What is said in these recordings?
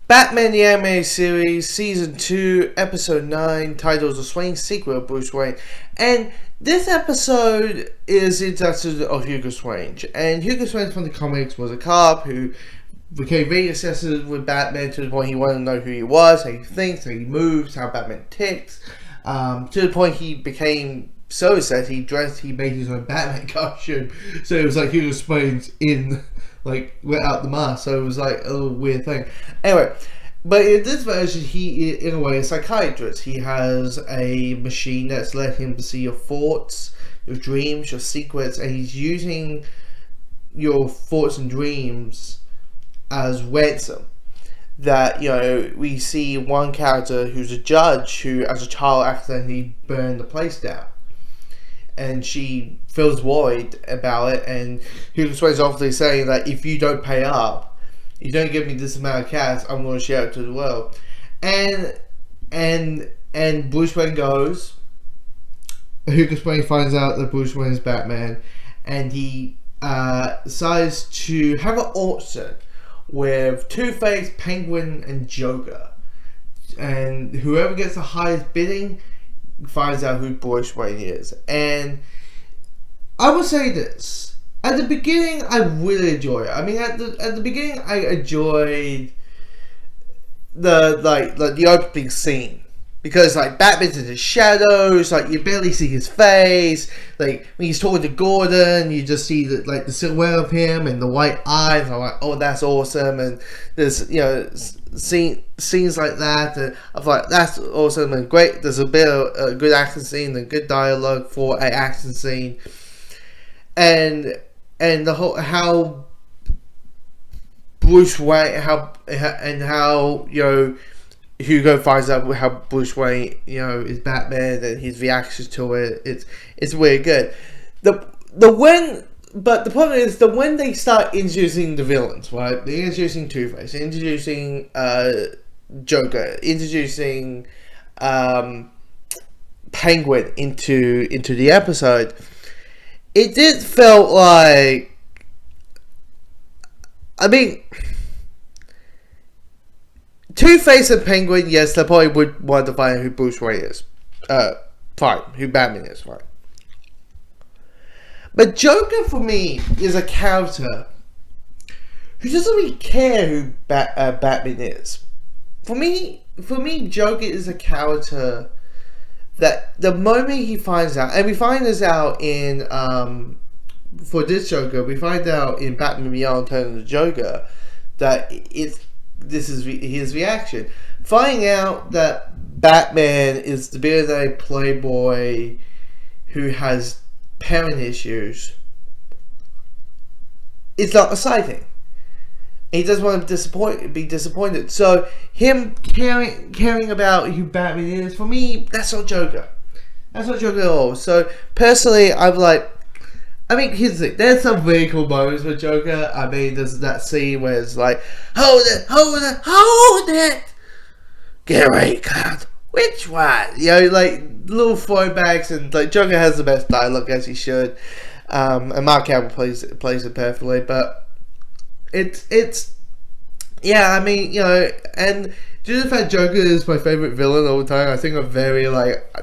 Batman the Anime Series, Season 2, Episode 9, titled The Strange Secret of Bruce Wayne. And this episode is the introduction of Hugo Strange. And Hugo Strange from the comics was a cop who became very obsessive with Batman to the point he wanted to know who he was, how he thinks, how he moves, how Batman ticks. To the point he became so obsessed he made his own Batman costume. So it was like Hugo Strange without the mask, so it was like a little weird thing. Anyway, but in this version, he in a way a psychiatrist. He has a machine that's letting him see your thoughts, your dreams, your secrets, and he's using your thoughts and dreams as ransom. That, we see one character who's a judge who, as a child, accidentally burned the place down. And she feels worried about it, and Hugo Strange is obviously saying that if you don't pay up, you don't give me this amount of cash, I'm going to share it to the world. And Bruce Wayne goes. Hugo Strange finds out that Bruce Wayne is Batman, and he decides to have an auction with Two-Face, Penguin, and Joker. And whoever gets the highest bidding finds out who Bruce Wayne is. And I will say this: at the beginning, I really enjoyed it. I mean, at the beginning, I enjoyed the opening scene, because Batman's in the shadows, you barely see his face. When he's talking to Gordon, you just see the silhouette of him and the white eyes. I'm like, oh, that's awesome. And there's scenes like that, and I'm like, that's awesome and great. There's a bit of a good action scene and good dialogue for an action scene, and the whole how Bruce Wayne how Hugo finds out how Bruce Wayne is Batman and his reactions to it. It's really good. But the problem is that when they start introducing the villains, right? They're introducing Two-Face, introducing Joker, introducing Penguin into the episode. It did felt like, I mean, Two-Face and Penguin, yes, they probably would want to find out who Bruce Wayne is. Fine, who Batman is, fine. But Joker, for me, is a character who doesn't really care who Batman is. For me, Joker is a character that the moment he finds out, and we find this out in, for this Joker, we find out in Batman Beyond Turn of the Joker, that this is his reaction. Finding out that Batman is the billionaire playboy who has parent issues, it's not exciting. He doesn't want to be disappointed. So him caring about who Batman is, for me, that's not Joker. That's not Joker at all. So personally, I'm like, here's the thing. There's some really cool moments with Joker. I mean, there's that scene where it's like, hold it, get ready, clown. Which one? Little throwbacks, and Joker has the best dialogue, as he should. And Mark Hamill plays it perfectly. But it's and due to the fact Joker is my favorite villain all the time, I think I'm very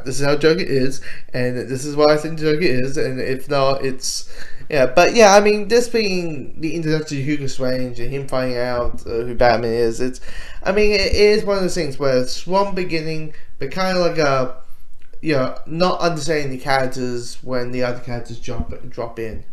this is how Joker is, and this is what I think Joker is, and if not, it's But this being the introduction to Hugo Strange and him finding out who Batman is, it is one of those things where it's one beginning, but kind of not understanding the characters when the other characters drop in.